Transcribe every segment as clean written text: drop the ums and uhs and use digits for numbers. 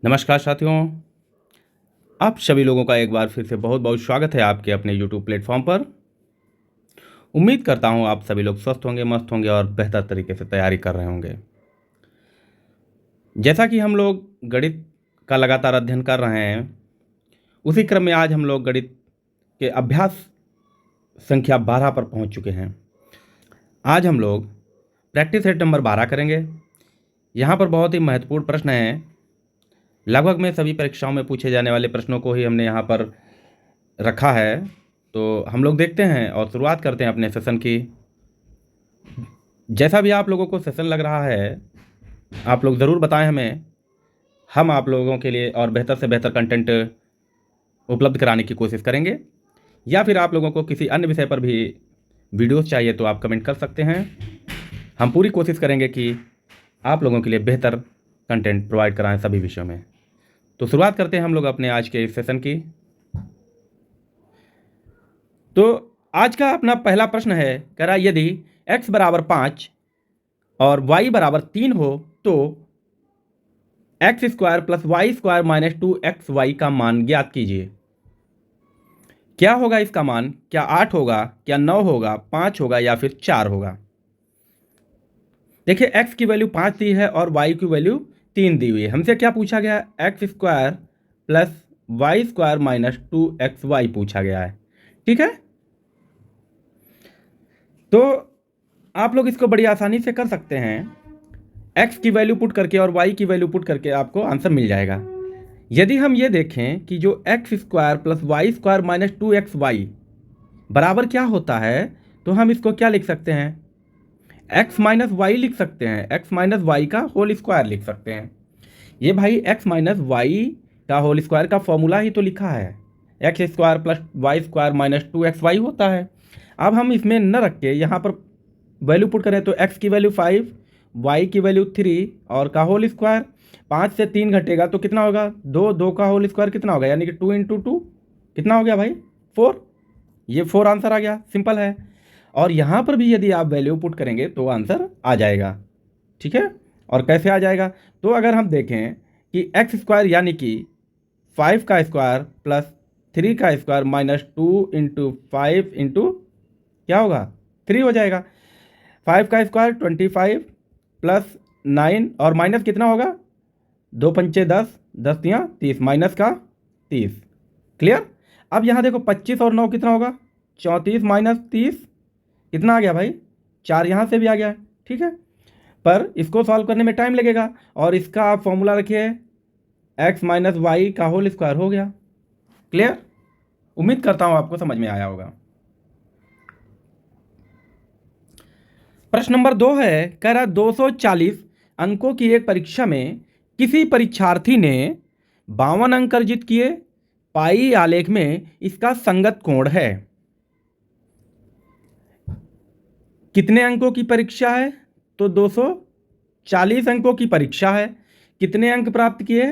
नमस्कार साथियों, आप सभी लोगों का एक बार फिर से बहुत बहुत स्वागत है आपके अपने YouTube प्लेटफॉर्म पर। उम्मीद करता हूँ आप सभी लोग स्वस्थ होंगे, मस्त होंगे और बेहतर तरीके से तैयारी कर रहे होंगे। जैसा कि हम लोग गणित का लगातार अध्ययन कर रहे हैं, उसी क्रम में आज हम लोग गणित के अभ्यास संख्या 12 पर पहुँच चुके हैं। आज हम लोग प्रैक्टिस सेट नंबर 12 करेंगे। यहाँ पर बहुत ही महत्वपूर्ण प्रश्न हैं। लगभग में सभी परीक्षाओं में पूछे जाने वाले प्रश्नों को ही हमने यहाँ पर रखा है। तो हम लोग देखते हैं और शुरुआत करते हैं अपने सेशन की। जैसा भी आप लोगों को सेशन लग रहा है, आप लोग ज़रूर बताएं हमें। हम आप लोगों के लिए और बेहतर से बेहतर कंटेंट उपलब्ध कराने की कोशिश करेंगे, या फिर आप लोगों को किसी अन्य विषय पर भी वीडियोस चाहिए तो आप कमेंट कर सकते हैं। हम पूरी कोशिश करेंगे कि आप लोगों के लिए बेहतर कंटेंट प्रोवाइड कराएं सभी विषयों में। तो शुरुआत करते हैं हम लोग अपने आज के इस सेशन की। तो आज का अपना पहला प्रश्न है, कह रहा यदि x बराबर 5 और y बराबर 3 हो तो x square plus y square minus 2xy का मान ज्ञात कीजिए। क्या होगा इसका मान? क्या 8 होगा, क्या 9 होगा, 5 होगा या फिर 4 होगा? देखिए, x की वैल्यू 5 दी है और y की वैल्यू 3 दी हुई है। हमसे क्या पूछा गया है? X square plus y square minus 2xy पूछा गया है। ठीक है, तो आप लोग इसको बड़ी आसानी से कर सकते हैं। x की वैल्यू पुट करके और y की वैल्यू पुट करके आपको आंसर मिल जाएगा। यदि हम ये देखें कि जो x square plus y square minus 2xy बराबर क्या होता है, तो हम इसको क्या लिख सकते हैं? x माइनस वाई लिख सकते हैं। x माइनस वाई का होल स्क्वायर लिख सकते हैं। ये भाई x माइनस वाई का होल स्क्वायर का फॉर्मूला ही तो लिखा है। X square plus y square minus 2xy होता है। अब हम इसमें न रख के यहाँ पर वैल्यू पुट करें तो x की वैल्यू 5, y की वैल्यू 3 और का होल स्क्वायर 5 से 3 घटेगा तो कितना होगा? 2 का होल स्क्वायर कितना होगा? यानी कि 2 इंटू 2 कितना हो गया भाई? 4। ये 4 आंसर आ गया, सिंपल है। और यहाँ पर भी यदि आप वैल्यू पुट करेंगे तो आंसर आ जाएगा। ठीक है, और कैसे आ जाएगा? तो अगर हम देखें कि एक्स स्क्वायर यानी कि 5 का स्क्वायर प्लस 3 का स्क्वायर माइनस 2 इंटू 5 इंटू क्या होगा? 3 हो जाएगा। 5 का स्क्वायर 25 प्लस 9 और माइनस कितना होगा? 2 पंचे 10, 10 तियाँ 30, माइनस का 30। क्लियर? अब यहाँ देखो 25 और 9 कितना होगा? 34 माइनस 30 कितना आ गया भाई? 4 यहाँ से भी आ गया। ठीक है, पर इसको सॉल्व करने में टाइम लगेगा और इसका आप फॉर्मूला रखिए x माइनस वाई का होल स्क्वायर हो गया। क्लियर? उम्मीद करता हूँ आपको समझ में आया होगा। प्रश्न नंबर 2 है, कह रहा 240 अंकों की एक परीक्षा में किसी परीक्षार्थी ने 52 अंक अर्जित किए। पाई आलेख में इसका संगत कोण है। कितने अंकों की परीक्षा है? तो 240 अंकों की परीक्षा है। कितने अंक प्राप्त किए?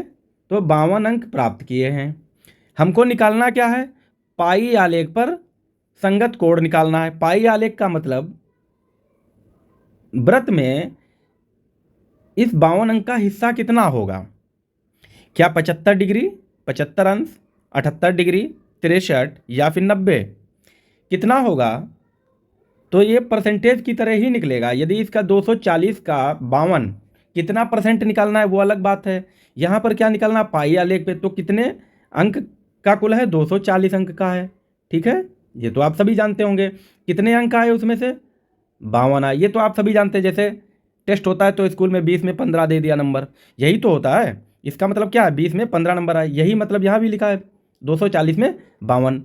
तो 52 अंक प्राप्त किए हैं। हमको निकालना क्या है? पाई आलेख पर संगत कोण निकालना है। पाई आलेख का मतलब वृत्त में इस 52 अंक का हिस्सा कितना होगा? क्या 75 डिग्री, 75 अंश, 78 डिग्री, 63 या फिर 90? कितना होगा? तो ये परसेंटेज की तरह ही निकलेगा। यदि इसका 240 का 52 कितना परसेंट निकालना है वो अलग बात है। यहाँ पर क्या निकालना? पाई आलेख पे तो कितने अंक का कुल है? 240 अंक का है। ठीक है, ये तो आप सभी जानते होंगे। कितने अंक आए उसमें से? 52 आए। ये तो आप सभी जानते हैं, जैसे टेस्ट होता है तो स्कूल में 20 में 15 दे दिया नंबर, यही तो होता है। इसका मतलब क्या है? 20 में 15 नंबर आए, यही मतलब यहाँ भी लिखा है 240 में 52।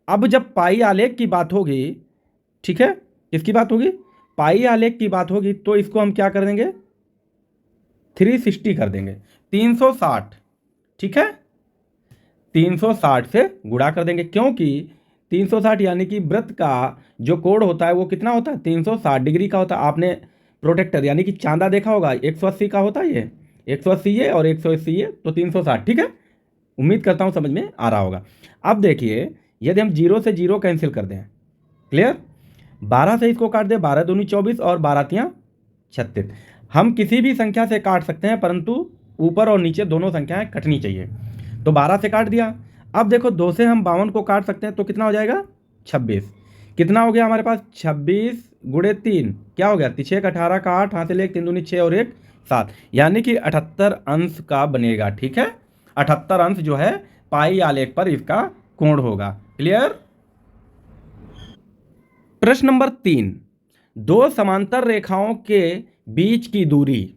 अब जब पाई आलेख की बात होगी, ठीक है, किसकी बात होगी? पाई आलेख की बात होगी, तो इसको हम क्या कर देंगे? 360 कर देंगे, 360। ठीक है, 360 से गुणा कर देंगे, क्योंकि 360 यानी कि वृत्त का जो कोण होता है वो कितना होता है? 360 डिग्री का होता है। आपने प्रोटेक्टर यानी कि चांदा देखा होगा, 180 का होता है। ये 180 ये और 180 ये, तो 360। ठीक है, उम्मीद करता हूँ समझ में आ रहा होगा। अब देखिए, यदि हम 0 से 0 कैंसिल कर दें, क्लियर, 12 से इसको काट दें, 12 दूनी 24 और 12 तियाँ 36। हम किसी भी संख्या से काट सकते हैं, परंतु ऊपर और नीचे दोनों संख्याएं कटनी चाहिए। तो 12 से काट दिया। अब देखो 2 से हम 52 को काट सकते हैं, तो कितना हो जाएगा 26। कितना हो गया हमारे पास 26 गुणे 3 क्या हो गया 6 का 18 का 8, हाथ से ले 3 दूनी 6 और 1 7, यानी कि 78 अंश का बनेगा। ठीक है, 78 अंश जो है पाई आलेख पर इसका कोण होगा। क्लियर। प्रश्न नंबर 3, दो समांतर रेखाओं के बीच की दूरी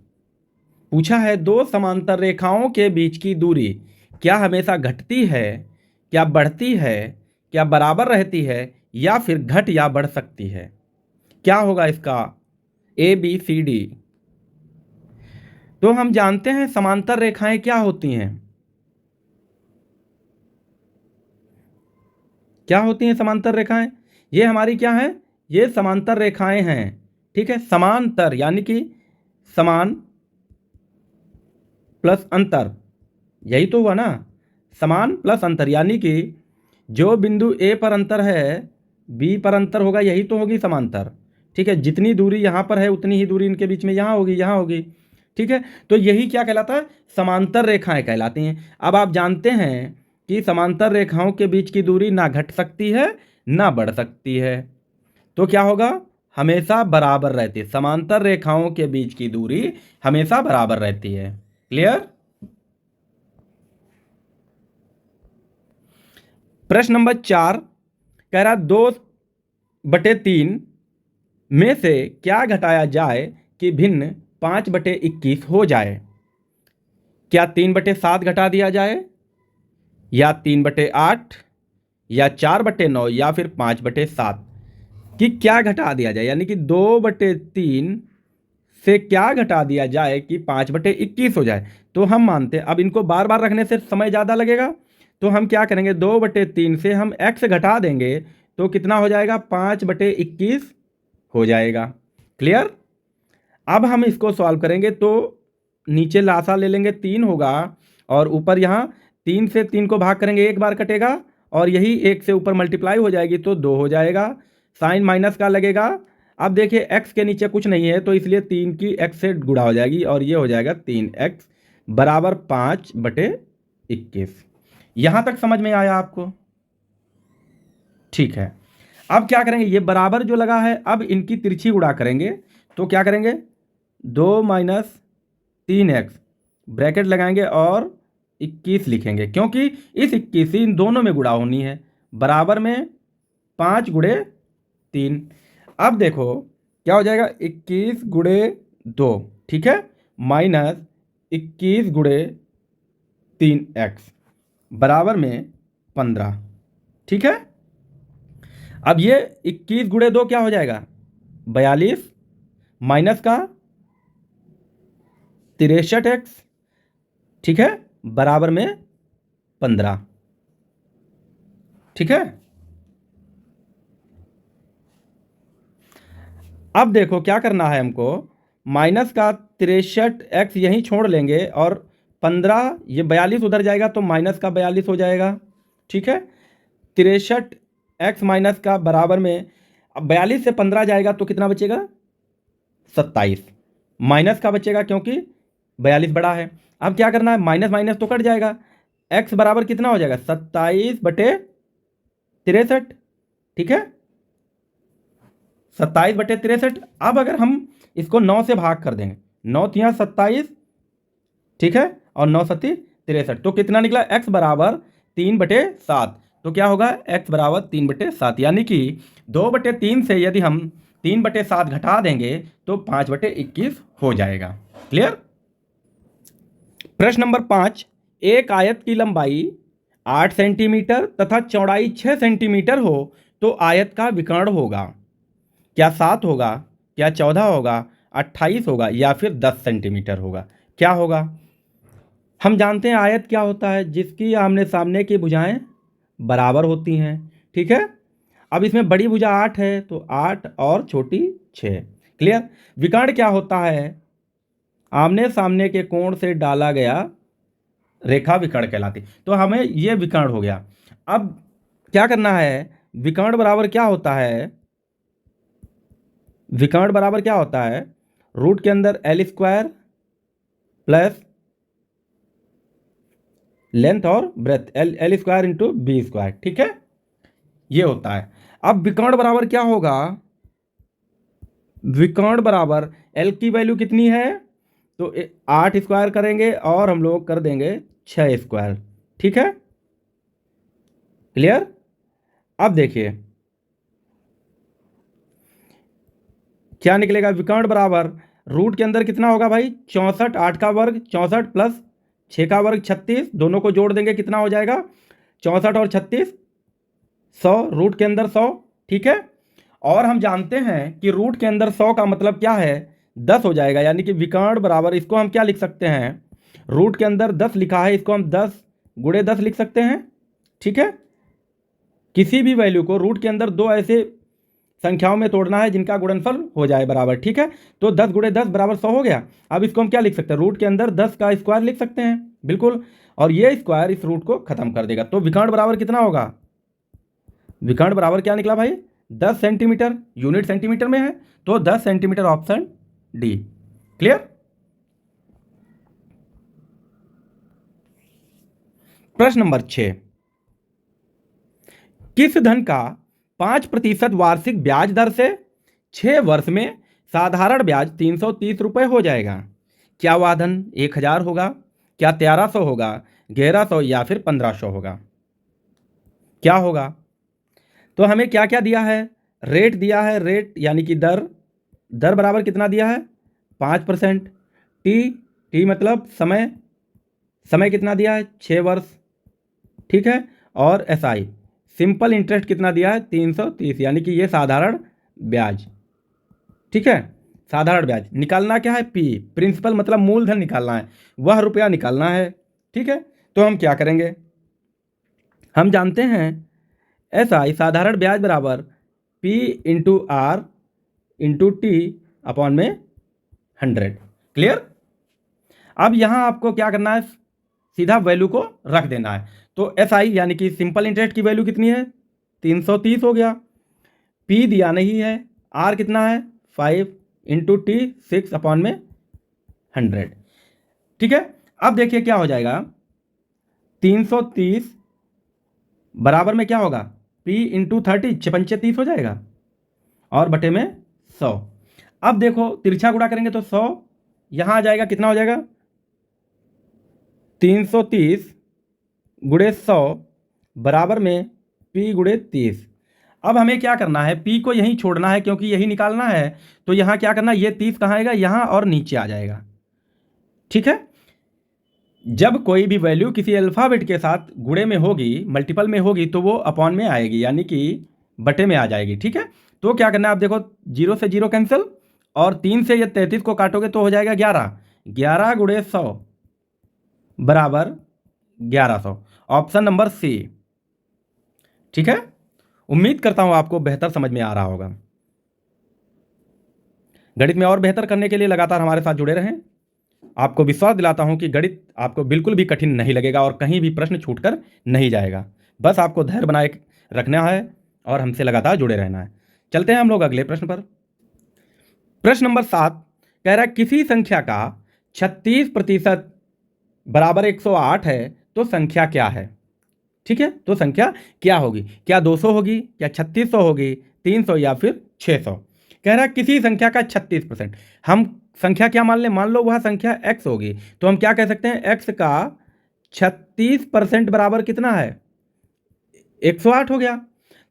पूछा है। दो समांतर रेखाओं के बीच की दूरी क्या हमेशा घटती है, क्या बढ़ती है, क्या बराबर रहती है, या फिर घट या बढ़ सकती है? क्या होगा इसका ABCD? तो हम जानते हैं समांतर रेखाएं क्या होती हैं। क्या होती हैं समांतर रेखाएं? ये हमारी क्या है, ये समांतर रेखाएं हैं। ठीक है, समांतर यानी कि समान प्लस अंतर, यही तो हुआ ना, समान प्लस अंतर, यानी कि जो बिंदु A पर अंतर है B पर अंतर होगा, यही तो होगी समांतर। ठीक है, जितनी दूरी यहाँ पर है उतनी ही दूरी इनके बीच में यहाँ होगी, यहाँ होगी। ठीक है, तो यही क्या कहलाता है, समांतर रेखाएं कहलाती हैं। अब आप जानते हैं कि समांतर रेखाओं के बीच की दूरी ना घट सकती है ना बढ़ सकती है, तो क्या होगा, हमेशा बराबर रहती है। समांतर रेखाओं के बीच की दूरी हमेशा बराबर रहती है। क्लियर। प्रश्न नंबर 4 कह रहा 2/3 में से क्या घटाया जाए कि भिन्न 5/21 हो जाए? क्या 3/7 घटा दिया जाए, या 3/8, या 4/9, या फिर 5/7? कि क्या घटा दिया जाए, यानी कि 2/3 से क्या घटा दिया जाए कि 5/21 हो जाए। तो हम मानते हैं, अब इनको बार बार रखने से समय ज़्यादा लगेगा, तो हम क्या करेंगे, 2/3 से हम x घटा देंगे तो कितना हो जाएगा 5/21 हो जाएगा। क्लियर। अब हम इसको सॉल्व करेंगे तो नीचे लासा ले लेंगे 3 होगा, और ऊपर यहाँ 3 से 3 को भाग करेंगे एक बार कटेगा, और यही 1 से ऊपर मल्टीप्लाई हो जाएगी तो 2 हो जाएगा। साइन माइनस का लगेगा। अब देखिए x के नीचे कुछ नहीं है तो इसलिए 3 की x से गुणा हो जाएगी, और ये हो जाएगा 3x बराबर 5/21। यहाँ तक समझ में आया आपको? ठीक है, अब क्या करेंगे, ये बराबर जो लगा है अब इनकी तिरछी गुणा करेंगे, तो क्या करेंगे 2 - 3x ब्रैकेट लगाएंगे और 21 लिखेंगे, क्योंकि इस 21 इन दोनों में गुणा होनी है, बराबर में 5 गुणे 3। अब देखो क्या हो जाएगा 21 गुणे 2, ठीक है, माइनस 21 गुणे 3x बराबर में 15। ठीक है, अब ये 21 गुणे 2 क्या हो जाएगा 42, माइनस का 63x, ठीक है, बराबर में 15। ठीक है, अब देखो क्या करना है हमको, माइनस का 63x यहीं छोड़ लेंगे, और 15 ये 42 उधर जाएगा तो माइनस का 42 हो जाएगा। ठीक है, 63x माइनस का बराबर में, अब 42 से 15 जाएगा तो कितना बचेगा 27, माइनस का बचेगा क्योंकि 42 बड़ा है। अब क्या करना है, माइनस माइनस तो कट जाएगा, x बराबर कितना हो जाएगा 27/63। ठीक है, 27/63। अब अगर हम इसको 9 से भाग कर देंगे, 9 तिया 27, ठीक है, और 9 सत्ती 63, तो कितना निकला x बराबर 3/7। तो क्या होगा x बराबर 3/7, यानी कि 2/3 से यदि हम 3/7 घटा देंगे तो 5/21 हो जाएगा। क्लियर। प्रश्न नंबर 5, एक आयत की लंबाई 8 सेंटीमीटर तथा चौड़ाई 6 सेंटीमीटर हो तो आयत का विकर्ण होगा। क्या 7 होगा, क्या 14 होगा, 28 होगा, या फिर 10 सेंटीमीटर होगा? क्या होगा? हम जानते हैं आयत क्या होता है, जिसकी आमने सामने की भुजाएं बराबर होती हैं। ठीक है, अब इसमें बड़ी भुजा 8 है तो 8 और छोटी 6। क्लियर। विकर्ण क्या होता है, आमने सामने के कोण से डाला गया रेखा विकर्ण कहलाती। तो हमें ये विकर्ण हो गया। अब क्या करना है, विकर्ण बराबर क्या होता है, विकर्ण बराबर क्या होता है, रूट के अंदर L² प्लस लेंथ और breadth, L square into B square, ठीक है, ये होता है। अब विकर्ण बराबर क्या होगा, विकर्ण बराबर एल की वैल्यू कितनी है, तो 8 स्क्वायर करेंगे और हम लोग कर देंगे 6 स्क्वायर, ठीक है, क्लियर। अब देखिए क्या निकलेगा, विकर्ण बराबर रूट के अंदर कितना होगा भाई 64, 8 का वर्ग 64 प्लस 6 का वर्ग 36, दोनों को जोड़ देंगे कितना हो जाएगा 64 और 36 100, रूट के अंदर 100, ठीक है। और हम जानते हैं कि रूट के अंदर 100 का मतलब क्या है 10 हो जाएगा, यानी कि विकर्ण बराबर इसको हम क्या लिख सकते हैं, रूट के अंदर 10 लिखा है, इसको हम 10 गुणे 10 लिख सकते हैं, ठीक है। किसी भी वैल्यू को रूट के अंदर दो ऐसे संख्याओं में तोड़ना है जिनका गुणनफल हो जाए बराबर, ठीक है। तो 10 गुणे 10 बराबर 100 हो गया। अब इसको हम क्या लिख सकते हैं, रूट के अंदर 10 का स्क्वायर लिख सकते हैं, बिल्कुल, और ये स्क्वायर इस रूट को खत्म कर देगा। तो विकर्ण बराबर कितना होगा, विकर्ण बराबर क्या निकला भाई 10 सेंटीमीटर, यूनिट सेंटीमीटर में है तो 10 सेंटीमीटर, ऑप्शन डी, क्लियर। प्रश्न नंबर 6, किस धन का 5% वार्षिक ब्याज दर से 6 वर्ष में साधारण ब्याज 330 रुपये हो जाएगा। क्या वह धन 1000 होगा, क्या 1300 होगा, 1100 या फिर 1500 होगा, क्या होगा। तो हमें क्या क्या दिया है, रेट दिया है, रेट यानी कि दर, दर बराबर कितना दिया है 5%, टी, टी मतलब समय, समय कितना दिया है 6 वर्ष, ठीक है, और एस आई सिंपल इंटरेस्ट कितना दिया है 330, यानी कि ये साधारण ब्याज, ठीक है, साधारण ब्याज। निकालना क्या है पी, प्रिंसिपल मतलब मूलधन निकालना है, वह रुपया निकालना है, ठीक है। तो हम क्या करेंगे, हम जानते हैं एस आई साधारण ब्याज बराबर P into R into T upon में 100, क्लियर। अब यहाँ आपको क्या करना है, सीधा वैल्यू को रख देना है। तो एस आई यानी कि सिंपल इंटरेस्ट की वैल्यू कितनी है 330 हो गया, पी दिया नहीं है, आर कितना है 5 इंटू टी 6 अपॉन में 100, ठीक है। अब देखिए क्या हो जाएगा 330 बराबर में क्या होगा पी इंटू 30, 6×5 30 हो जाएगा, और बटे में 100। अब देखो तिरछा गुणा करेंगे तो 100 यहाँ आ जाएगा, कितना हो जाएगा 330 गुणे 100 बराबर में पी गुणे 30। अब हमें क्या करना है, पी को यहीं छोड़ना है क्योंकि यही निकालना है, तो यहाँ क्या करना है, ये 30 कहाँ आएगा यहाँ और नीचे आ जाएगा, ठीक है। जब कोई भी वैल्यू किसी अल्फ़ाबेट के साथ गुणे में होगी, मल्टीपल में होगी, तो वो अपॉन में आएगी, यानी कि बटे में आ जाएगी, ठीक है। तो क्या करना है, आप देखो 0 से 0 कैंसिल, और 3 से ये 33 को काटोगे तो हो जाएगा 11, 11 गुणे 100 बराबर 1100, ऑप्शन नंबर सी, ठीक है। उम्मीद करता हूं आपको बेहतर समझ में आ रहा होगा। गणित में और बेहतर करने के लिए लगातार हमारे साथ जुड़े रहें। आपको विश्वास दिलाता हूं कि गणित आपको बिल्कुल भी कठिन नहीं लगेगा और कहीं भी प्रश्न छूटकर नहीं जाएगा। बस आपको धैर्य बनाए रखना है और हमसे लगातार जुड़े रहना है। चलते हैं हम लोग अगले प्रश्न पर। प्रश्न नंबर 7 कह रहा है किसी संख्या का 36% बराबर 108 है तो संख्या क्या है, ठीक है। तो संख्या क्या होगी, क्या 200 होगी, क्या 3600 होगी, 300 या फिर 600। कह रहा है किसी संख्या का 36%, हम संख्या क्या मान लें, मान लो वह संख्या x होगी, तो हम क्या कह सकते हैं x का 36% बराबर कितना है 108 हो गया।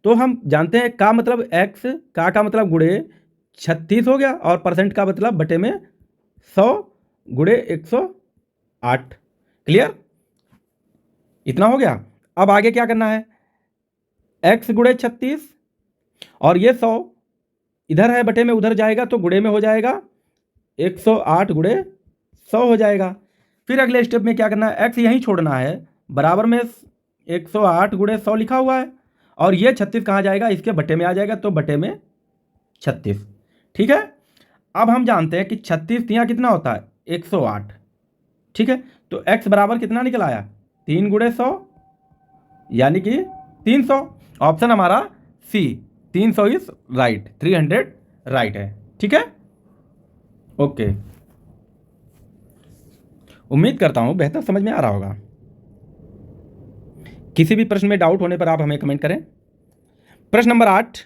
तो हम जानते हैं का मतलब x का मतलब गुणे 36 हो गया, और परसेंट का मतलब बटे में 100 गुणे 108, क्लियर, इतना हो गया। अब आगे क्या करना है, x गुणे 36 और ये 100 इधर है बटे में उधर जाएगा तो गुणे में हो जाएगा 108 गुणे 100 हो जाएगा। फिर अगले स्टेप में क्या करना है, x यहीं छोड़ना है, बराबर में 108 गुणे 100 लिखा हुआ है, और ये 36 कहाँ जाएगा, इसके बटे में आ जाएगा, तो बटे में 36, ठीक है। अब हम जानते हैं कि 36 यहाँ कितना होता है 108, ठीक है। तो x बराबर कितना निकल आया 3 गुणे 100 यानी कि 300, ऑप्शन हमारा सी 300 इज राइट, 300 राइट है, ठीक है, ओके। उम्मीद करता हूं बेहतर समझ में आ रहा होगा। किसी भी प्रश्न में डाउट होने पर आप हमें कमेंट करें। प्रश्न नंबर 8,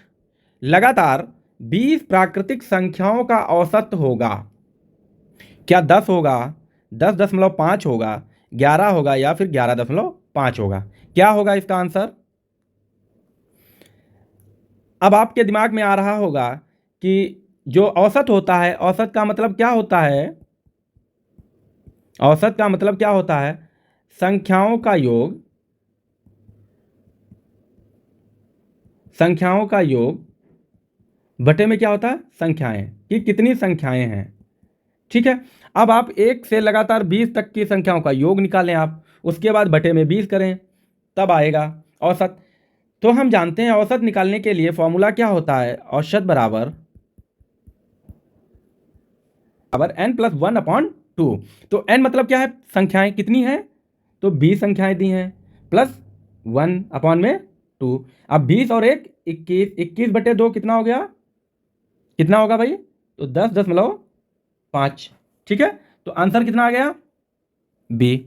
लगातार 20 प्राकृतिक संख्याओं का औसत होगा। क्या 10 होगा, 10.5 होगा, 11 होगा या फिर 11.5 होगा? क्या होगा इसका आंसर? अब आपके दिमाग में आ रहा होगा कि जो औसत होता है, औसत का मतलब क्या होता है? औसत का मतलब क्या होता है? संख्याओं का योग, संख्याओं का योग बटे में क्या होता है? संख्याएं, कि कितनी संख्याएं हैं। ठीक है, अब आप 1 से लगातार 20 तक की संख्याओं का योग निकालें आप, उसके बाद बटे में 20 करें, तब आएगा औसत। तो हम जानते हैं औसत निकालने के लिए फॉर्मूला क्या होता है? औसत बराबर n+1/2। तो n मतलब क्या है? संख्याएं कितनी हैं? तो 20 संख्याएं दी हैं, प्लस 1/2। अब 20 और 1 21, 21/2 कितना हो गया? कितना होगा भाई? तो 10.5। ठीक है, तो आंसर कितना आ गया? बी।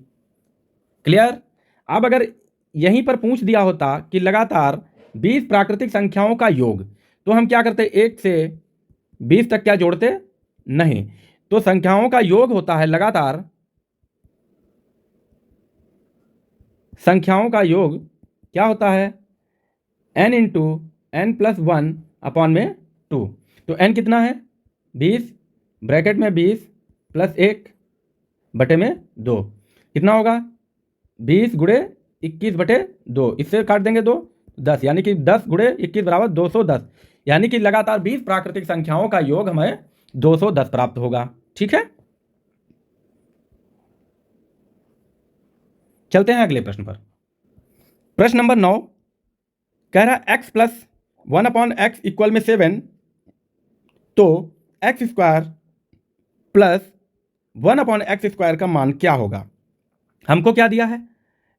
क्लियर? अब अगर यहीं पर पूछ दिया होता कि लगातार 20 प्राकृतिक संख्याओं का योग, तो हम क्या करते? 1 से 20 तक क्या जोड़ते? नहीं। तो संख्याओं का योग होता है लगातार, संख्याओं का योग क्या होता है? n×n+1/2। तो n कितना है? 20, ब्रैकेट में 20 प्लस 1 बटे में 2, कितना होगा? 20 गुणे 21/2, इससे काट देंगे 2, 10, यानी कि 10 गुणे 21 बराबर 210, यानी कि लगातार 20 प्राकृतिक संख्याओं का योग हमें 210 प्राप्त होगा। ठीक है, चलते हैं अगले प्रश्न पर। प्रश्न नंबर 9 कह रहा x+1/x इक्वल में 7, तो x² प्लस 1/x² का मान क्या होगा? हमको क्या दिया है?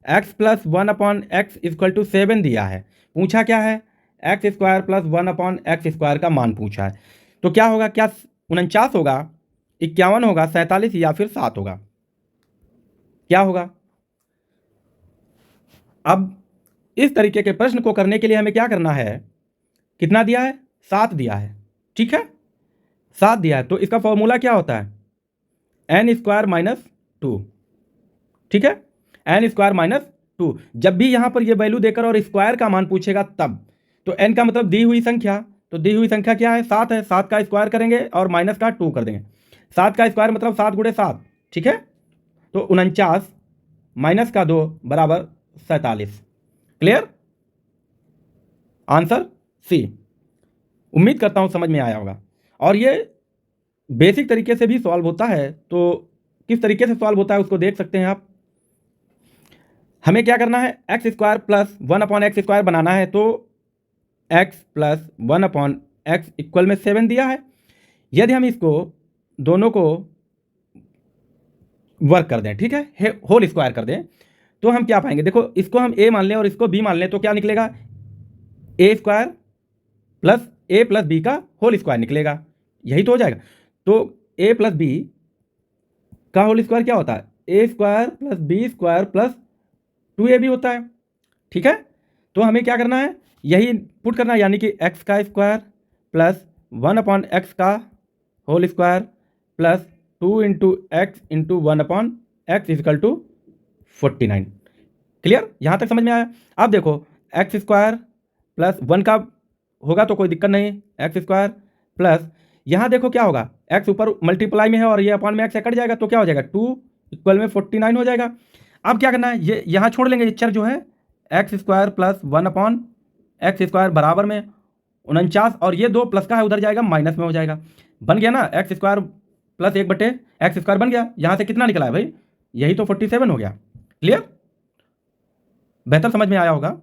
x+1/x इक्वल टू 7 दिया है। पूछा क्या है? x² प्लस 1/x² का मान पूछा है। तो क्या होगा? क्या 49 होगा, 51 होगा, 47 या फिर 7 होगा? क्या होगा? अब इस तरीके के प्रश्न को करने के लिए हमें क्या करना है? कितना दिया है? 7 दिया है। ठीक है, 7 दिया है, तो इसका फॉर्मूला क्या होता है? n² - 2। ठीक है, n² - 2। जब भी यहां पर ये वैल्यू देकर और स्क्वायर का मान पूछेगा तब, तो n का मतलब दी हुई संख्या, तो दी हुई संख्या क्या है? 7 है, 7 का स्क्वायर करेंगे और माइनस का 2 कर देंगे। 7 का स्क्वायर मतलब 7 गुणे 7। ठीक है, तो 49 माइनस का 2 बराबर 47। क्लियर? Answer C. उम्मीद करता हूं समझ में आया होगा। और ये बेसिक तरीके से भी सॉल्व होता है, तो किस तरीके से सॉल्व होता है उसको देख सकते हैं आप। हमें क्या करना है? x² प्लस 1/x² बनाना है, तो x प्लस 1/x इक्वल में 7 दिया है। यदि हम इसको दोनों को वर्क कर दें, ठीक है, होल स्क्वायर कर दें, तो हम क्या पाएंगे? देखो, इसको हम a मान लें और इसको b मान लें, तो क्या निकलेगा? a² plus a plus b का होल स्क्वायर निकलेगा। यही तो हो जाएगा। तो a प्लस b का होल स्क्वायर क्या होता है? a² plus b² plus 2ab होता है। ठीक है, तो हमें क्या करना है? यही पुट करना है, यानी कि x का स्क्वायर प्लस 1/x का whole square plus 2 × x × 1/x equal to 49। Clear? यहाँ तक समझ में आया? अब देखो, x² प्लस 1 का होगा तो कोई दिक्कत नहीं, x² प्लस यहाँ देखो क्या होगा, x ऊपर मल्टीप्लाई में है और ये अपॉन में x से कट जाएगा, तो क्या हो जाएगा? 2 इक्वल में 49 हो जाएगा। अब क्या करना है? ये यहाँ छोड़ लेंगे, चर जो है x² प्लस 1/x² बराबर में 49, और ये 2 प्लस का है उधर जाएगा, माइनस में हो जाएगा। बन गया ना? x² प्लस 1/x² बन गया। यहाँ से कितना निकला है भाई? यही तो 47 हो गया। क्लियर? बेहतर समझ में आया होगा।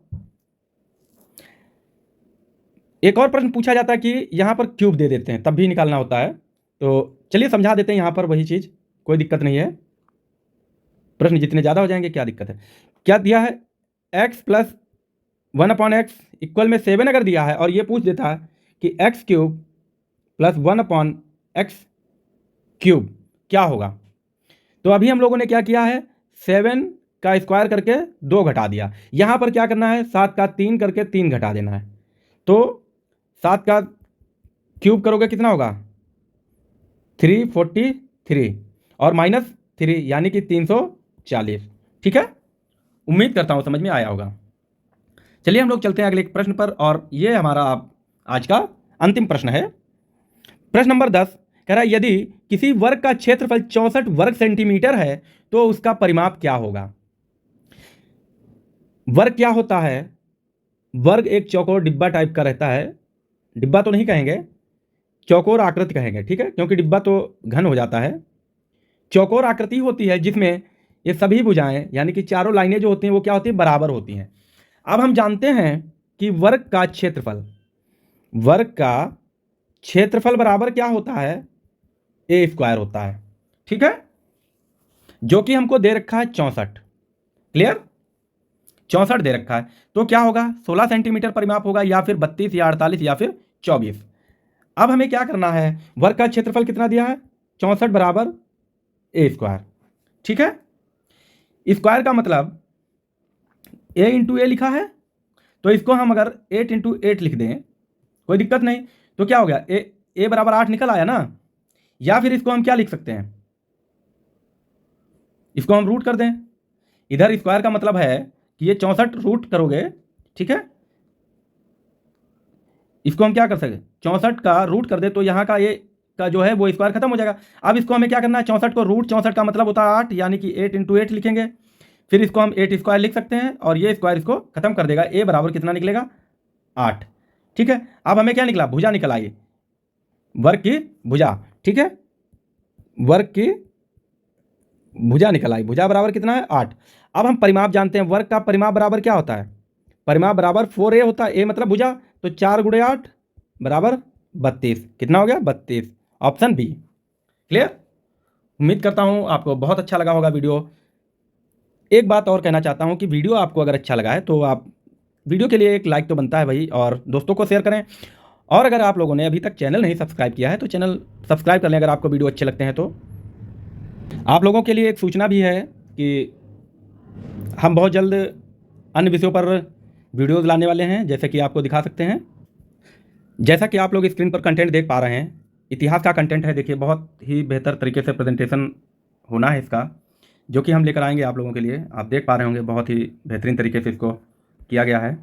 एक और प्रश्न पूछा जाता है कि यहाँ पर क्यूब दे देते हैं, तब भी निकालना होता है। तो चलिए समझा देते हैं यहाँ पर वही चीज़, कोई दिक्कत नहीं है। प्रश्न जितने ज़्यादा हो जाएंगे क्या दिक्कत है? क्या दिया है? x प्लस 1/x इक्वल में 7 अगर दिया है और ये पूछ देता है कि x³ प्लस 1/x³ क्या होगा? तो अभी हम लोगों ने क्या किया है? 7 का स्क्वायर करके 2 घटा दिया। यहाँ पर क्या करना है, 7 का 3 करके 3 घटा देना है। तो 7 का क्यूब करोगे कितना होगा, 343 और -3 यानी कि 340। ठीक है, उम्मीद करता हूँ समझ में आया होगा। चलिए हम लोग चलते हैं अगले प्रश्न पर, और ये हमारा आज का अंतिम प्रश्न है। प्रश्न नंबर 10 कह रहा है, यदि किसी वर्ग का क्षेत्रफल 64 वर्ग सेंटीमीटर है तो उसका परिमाप क्या होगा। वर्ग क्या होता है, वर्ग एक चौकोर डिब्बा टाइप का रहता है, डिब्बा तो नहीं कहेंगे, चौकोर आकृति कहेंगे, ठीक है, क्योंकि डिब्बा तो घन हो जाता है। चौकोर आकृति होती है जिसमें ये सभी भुजाएं यानी कि चारों लाइनें जो होती हैं वो क्या होती हैं, बराबर होती हैं। अब हम जानते हैं कि वर्ग का क्षेत्रफल बराबर क्या होता है, ए स्क्वायर होता है। ठीक है, जो कि हमको दे रखा है 64। क्लियर, 64 दे रखा है, तो क्या होगा, 16 सेंटीमीटर परिमाप होगा, या फिर 32 या 48 या फिर 24। अब हमें क्या करना है, वर्ग का क्षेत्रफल कितना दिया है, 64 बराबर ए स्क्वायर। ठीक है, स्क्वायर का मतलब ए इंटू ए लिखा है, तो इसको हम अगर 8 इंटू 8 लिख दें कोई दिक्कत नहीं, तो क्या हो गया, ए बराबर 8 निकल आया ना। या फिर इसको हम क्या लिख सकते हैं, इसको हम रूट कर दें। इधर स्क्वायर का मतलब है कि ये 64 रूट करोगे, ठीक है, इसको हम क्या कर सकते, 64 का रूट कर दे तो यहाँ का ये का जो है वो स्क्वायर खत्म हो जाएगा। अब इसको हमें क्या करना है, 64 को रूट 64 का मतलब होता है 8, यानी कि 8 इंटू 8 लिखेंगे। फिर इसको हम 8 स्क्वायर लिख सकते हैं, और ये स्क्वायर इसको खत्म कर देगा। ए बराबर कितना निकलेगा, 8। ठीक है, अब हमें क्या निकला, भुजा निकल आई, वर्ग की भुजा। ठीक है, वर्ग की भुजा निकल आई, भुजा बराबर कितना है, 8। अब हम परिमाप जानते हैं, वर्ग का परिमाप बराबर क्या होता है, परिमाप बराबर 4a होता है, ए मतलब भुजा, तो 4 गुणे 8 बराबर 32। कितना हो गया, 32, ऑप्शन बी। क्लियर, उम्मीद करता हूँ आपको बहुत अच्छा लगा होगा वीडियो। एक बात और कहना चाहता हूँ कि वीडियो आपको अगर अच्छा लगा है तो आप वीडियो के लिए एक लाइक तो बनता है भाई, और दोस्तों को शेयर करें। और अगर आप लोगों ने अभी तक चैनल नहीं सब्सक्राइब किया है तो चैनल सब्सक्राइब कर लें अगर आपको वीडियो अच्छे लगते हैं तो। आप लोगों के लिए एक सूचना भी है कि हम बहुत जल्द अन्य विषयों पर वीडियोज़ लाने वाले हैं, जैसे कि आपको दिखा सकते हैं। जैसा कि आप लोग स्क्रीन पर कंटेंट देख पा रहे हैं, इतिहास का कंटेंट है, देखिए बहुत ही बेहतर तरीके से प्रेजेंटेशन होना है इसका, जो कि हम लेकर आएंगे आप लोगों के लिए। आप देख पा रहे होंगे बहुत ही बेहतरीन तरीके से इसको किया गया है,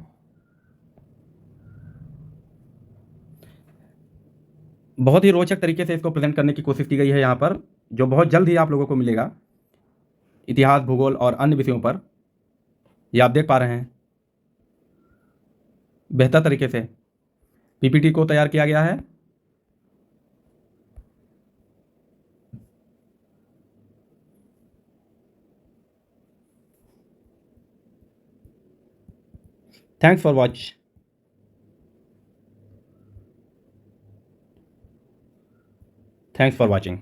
बहुत ही रोचक तरीके से इसको प्रेजेंट करने की कोशिश की गई है यहाँ पर, जो बहुत जल्द ही आप लोगों को मिलेगा इतिहास, भूगोल और अन्य विषयों पर। ये आप देख पा रहे हैं बेहतर तरीके से पीपीटी को तैयार किया गया है। Thanks for watch, thanks for watching.